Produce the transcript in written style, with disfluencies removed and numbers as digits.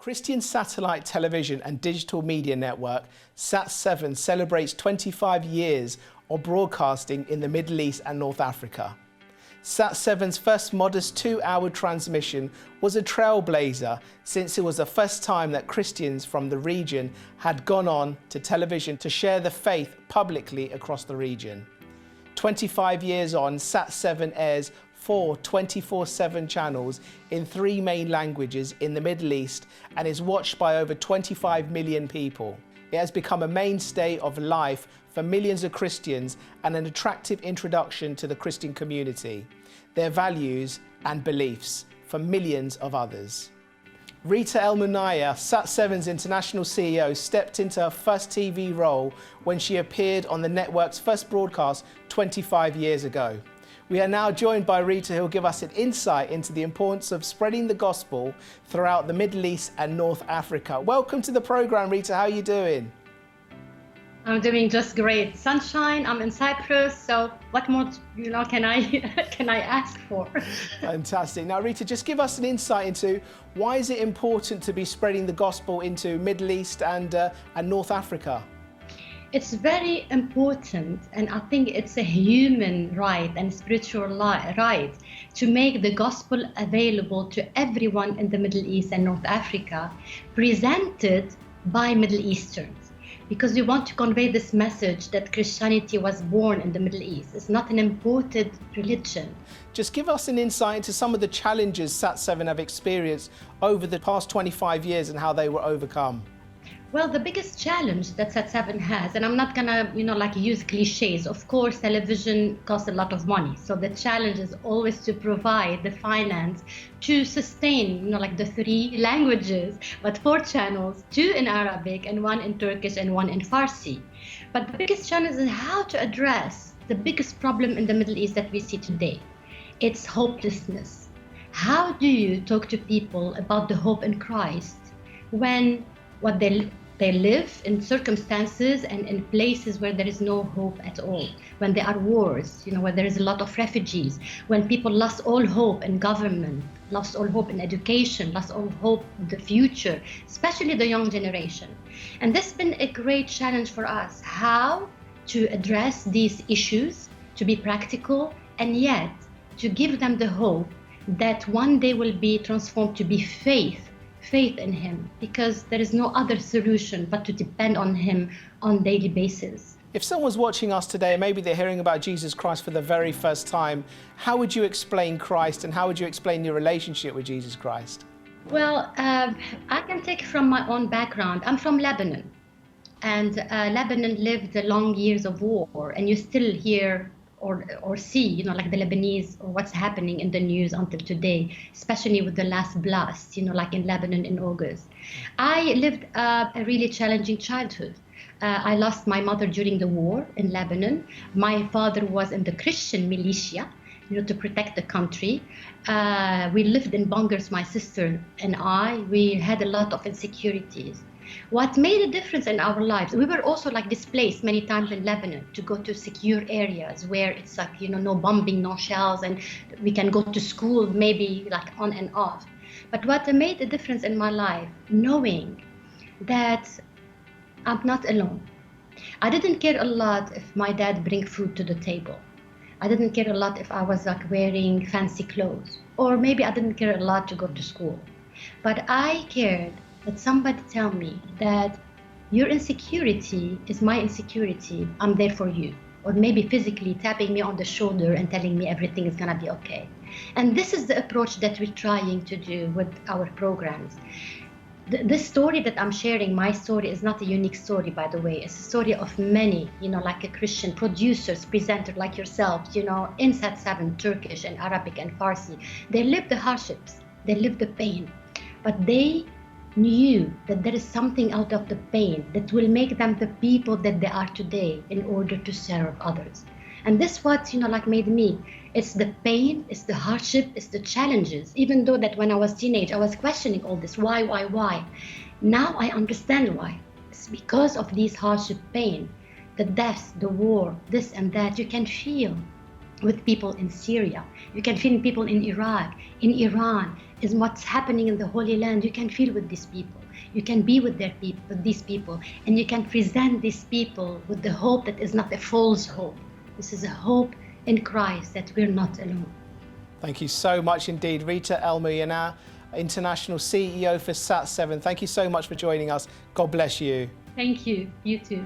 Christian satellite television and digital media network Sat7 celebrates 25 years of broadcasting in the Middle East and North Africa. Sat7's first modest 2-hour transmission was a trailblazer, since it was the first time that Christians from the region had gone on to television to share the faith publicly across the region. 25 years on, Sat7 airs 4 24/7 channels in 3 main languages in the Middle East and is watched by over 25 million people. It has become a mainstay of life for millions of Christians and an attractive introduction to the Christian community, their values and beliefs for millions of others. Rita El-Mounayer, Sat7's international CEO, stepped into her first TV role when she appeared on the network's first broadcast 25 years ago. We are now joined by Rita, who will give us an insight into the importance of spreading the gospel throughout the Middle East and North Africa. Welcome to the program, Rita. How are you doing? I'm doing just great. Sunshine, I'm in Cyprus, so what more can I ask for? Fantastic. Now, Rita, just give us an insight into why is it important to be spreading the gospel into Middle East and North Africa? It's very important, and I think it's a human right and spiritual right to make the gospel available to everyone in the Middle East and North Africa, presented by Middle Easterns. Because we want to convey this message that Christianity was born in the Middle East. It's not an imported religion. Just give us an insight into some of the challenges Sat7 have experienced over the past 25 years and how they were overcome. Well, the biggest challenge that Sat7 has, and I'm not gonna, use cliches. Of course, television costs a lot of money. So the challenge is always to provide the finance to sustain, the 3 languages, but 4 channels, 2 in Arabic and 1 in Turkish and 1 in Farsi. But the biggest challenge is how to address the biggest problem in the Middle East that we see today. It's hopelessness. How do you talk to people about the hope in Christ when what they live in circumstances and in places where there is no hope at all, when there are wars, where there is a lot of refugees, when people lost all hope in government, lost all hope in education, lost all hope in the future, especially the young generation. And this has been a great challenge for us, how to address these issues, to be practical, and yet to give them the hope that one day will be transformed to be faith in him, because there is no other solution but to depend on him on a daily basis. If someone's watching us today and maybe they're hearing about Jesus Christ for the very first time, how would you explain Christ and how would you explain your relationship with Jesus Christ? Well, I can take from my own background. I'm from Lebanon, and Lebanon lived long years of war, and you still hear or see, the Lebanese, or what's happening in the news until today, especially with the last blast, in Lebanon in August. I lived a really challenging childhood. I lost my mother during the war in Lebanon. My father was in the Christian militia, to protect the country. We lived in bunkers, my sister and I. We had a lot of insecurities. What made a difference in our lives, we were also displaced many times in Lebanon to go to secure areas where it's no bombing, no shells, and we can go to school maybe on and off. But what made a difference in my life, knowing that I'm not alone. I didn't care a lot if my dad bring food to the table. I didn't care a lot if I was wearing fancy clothes, or maybe I didn't care a lot to go to school. But I cared that somebody tell me that your insecurity is my insecurity, I'm there for you. Or maybe physically tapping me on the shoulder and telling me everything is gonna be okay. And this is the approach that we're trying to do with our programs. This story that I'm sharing, my story, is not a unique story, by the way. It's a story of many, like a Christian producers, presenters like yourself, in Sat7, Turkish and Arabic and Farsi. They lived the hardships, they lived the pain, but they knew that there is something out of the pain that will make them the people that they are today in order to serve others. And this what, made me. It's the pain, it's the hardship, it's the challenges. Even though that when I was teenage, I was questioning all this. Why? Now I understand why. It's because of these hardship, pain, the death, the war, this and that. You can feel with people in Syria. You can feel people in Iraq, in Iran, is what's happening in the Holy Land. You can feel with these people. You can be with these people, and you can present these people with the hope that is not a false hope. This is a hope in Christ that we're not alone. Thank you so much indeed, Rita El-Mounayer, International CEO for SAT7. Thank you so much for joining us. God bless you. Thank you. You too.